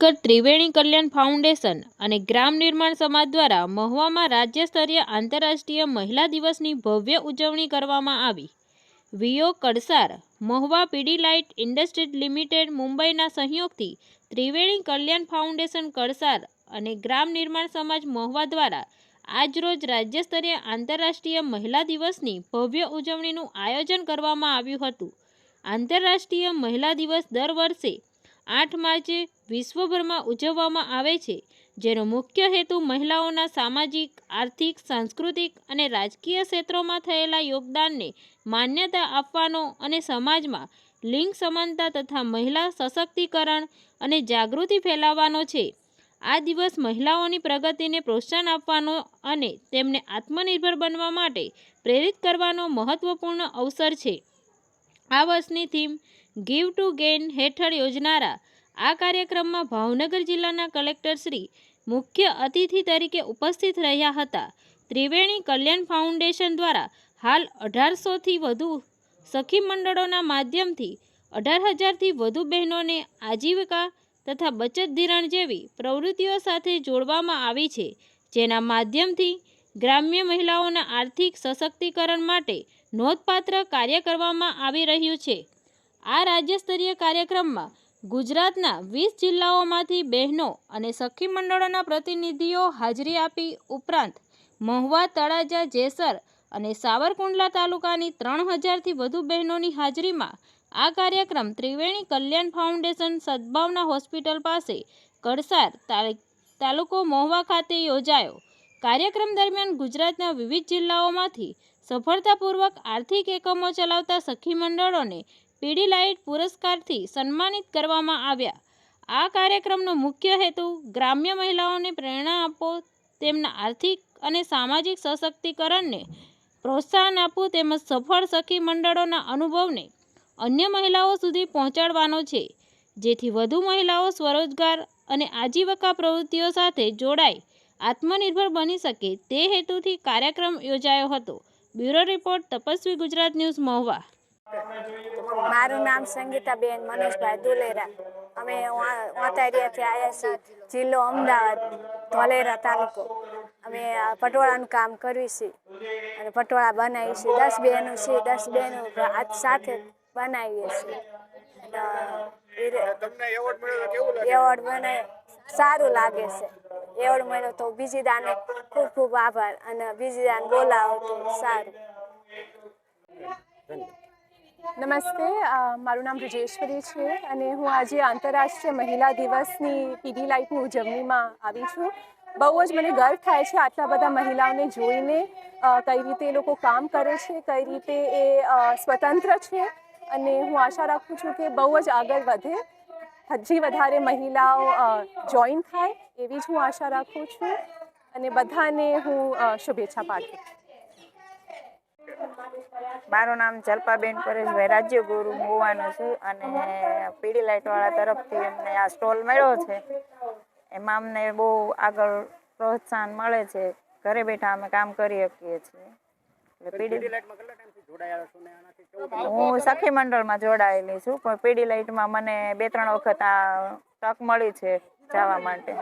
ભાવનગર ત્રિવેણી કલ્યાણ foundation અને ગ્રામ નિર્માણ સમાજ દ્વારા મહુવામાં રાજ્ય સ્તરીય આંતરરાષ્ટ્રીય મહિલા દિવસની ભવ્ય ઉજવણી કરવામાં આવી. વીઓ કડસાર, મહુવા પીડીલાઇટ ઇન્ડસ્ટ્રીઝ લિમિટેડ મુંબઈના સહયોગથી ત્રિવેણી કલ્યાણ ફાઉન્ડેશન કડસાર અને ગ્રામ નિર્માણ સમાજ મહુવા દ્વારા આજરોજ રાજ્ય સ્તરીય આંતરરાષ્ટ્રીય મહિલા દિવસની ભવ્ય ઉજવણીનું આયોજન કરવામાં આવ્યું હતું. આંતરરાષ્ટ્રીય મહિલા દિવસ દર વર્ષે 8 માર્ચે વિશ્વભરમાં ઉજવવામાં આવે છે, જેનો મુખ્ય હેતુ મહિલાઓના સામાજિક, આર્થિક, સાંસ્કૃતિક અને રાજકીય ક્ષેત્રોમાં થયેલા યોગદાનને માન્યતા આપવાનો અને સમાજમાં લિંગ સમાનતા તથા મહિલા સશક્તિકરણ અને જાગૃતિ ફેલાવવાનો છે. આ દિવસ મહિલાઓની પ્રગતિને પ્રોત્સાહન આપવાનો અને તેમને આત્મનિર્ભર બનવા માટે પ્રેરિત કરવાનો મહત્વપૂર્ણ અવસર છે. આ વર્ષની થીમ ગીવ ટુ ગેઇન હેઠળ યોજાનારા આ કાર્યક્રમમાં ભાવનગર જિલ્લાના કલેક્ટર શ્રી મુખ્ય અતિથિ તરીકે ઉપસ્થિત રહ્યા હતા. ત્રિવેણી કલ્યાણ ફાઉન્ડેશન દ્વારા હાલ 1800થી વધુ સખી મંડળોના માધ્યમથી 18,000થી વધુ બહેનોને આજીવિકા તથા બચત ધિરાણ જેવી પ્રવૃત્તિઓ સાથે જોડવામાં આવી છે, જેના માધ્યમથી ગ્રામ્ય મહિલાઓના આર્થિક સશક્તિકરણ માટે નોંધપાત્ર કાર્ય કરવામાં આવી રહ્યું છે. આ રાજ્ય સ્તરીય કાર્યક્રમમાં ગુજરાતના 20 જિલ્લાઓમાંથી બહેનો અને સખી મંડળોના પ્રતિનિધિઓ હાજરી આપી ઉપરાંત મહુવા, તળાજા, જેસર અને સાવરકુંડલા તાલુકાની 3,000થી વધુ બહેનોની હાજરીમાં આ કાર્યક્રમ ત્રિવેણી કલ્યાણ ફાઉન્ડેશન સદભાવના હોસ્પિટલ પાસે કડસાર તાલુકો મહુવા ખાતે યોજાયો. કાર્યક્રમ દરમિયાન ગુજરાતના વિવિધ જિલ્લાઓમાંથી સફળતાપૂર્વક આર્થિક એકમો ચલાવતા સખી મંડળોને પીડીલાઇટ પુરસ્કારથી સન્માનિત કરવામાં આવ્યા. આ કાર્યક્રમનો મુખ્ય હેતુ ગ્રામ્ય મહિલાઓને પ્રેરણા આપવો, તેમના આર્થિક અને સામાજિક સશક્તિકરણને પ્રોત્સાહન આપવું તેમજ સફળ સખી મંડળોના અનુભવને અન્ય મહિલાઓ સુધી પહોંચાડવાનો છે, જેથી વધુ મહિલાઓ સ્વરોજગાર અને આજીવિકા પ્રવૃત્તિઓ સાથે જોડાઈ આત્મનિર્ભર બની શકે તે હેતુથી કાર્યક્રમ યોજાયો હતો. Bureau report, Tapasvi Gujarat news, Mahuva. મારું નામ સંગીતાબેન મનીષભાઈ દુલેરા. અમે વાંતારિયાથી આવ્યા છીએ, જિલ્લો અમદાવાદ, ધોલેરા તાલુકો. અમે પટોળાનું કામ કરીએ છીએ અને પટોળા બનાવીએ છીએ. 10 બહેનો છે, 10 બહેનો હાથ સાથે બનાવીએ છીએ. એવોર્ડ મને સારું લાગે છે. એવોર્ડ મળ્યો તો બીજી દાને ખૂબ ખૂબ આભાર અને બીજી દાને બોલાવો તો સારું. નમસ્તે, મારું નામ બ્રિજેશ્વરી છે અને હું આજે આંતરરાષ્ટ્રીય મહિલા દિવસની પીડીલાઇટની ઉજવણીમાં આવી છું. બહુ જ મને ગર્વ થાય છે આટલા બધા મહિલાઓને જોઈને, કઈ રીતે એ લોકો કામ કરે છે, કઈ રીતે એ સ્વતંત્ર છે અને હું આશા રાખું છું કે બહુ જ આગળ વધે, હજી વધારે મહિલાઓ જોઈન થાય એવી જ હું આશા રાખું છું અને બધાને હું શુભેચ્છા પાઠવું છું. મારું નામ જલ્પાબેન પરેશભાઈ રાજ્યગુરુ મહુવાનું છું અને પીડીલાઇટવાળા તરફથી અમને આ સ્ટોલ મળ્યો છે. એમાં અમને બહુ આગળ પ્રોત્સાહન મળે છે. ઘરે બેઠા અમે કામ કરી શકીએ છીએ. હું સખી મંડળમાં જોડાયેલી છું, પણ પીડીલાઇટમાં મને 2-3 વખત આ તક મળી છે જવા માટે.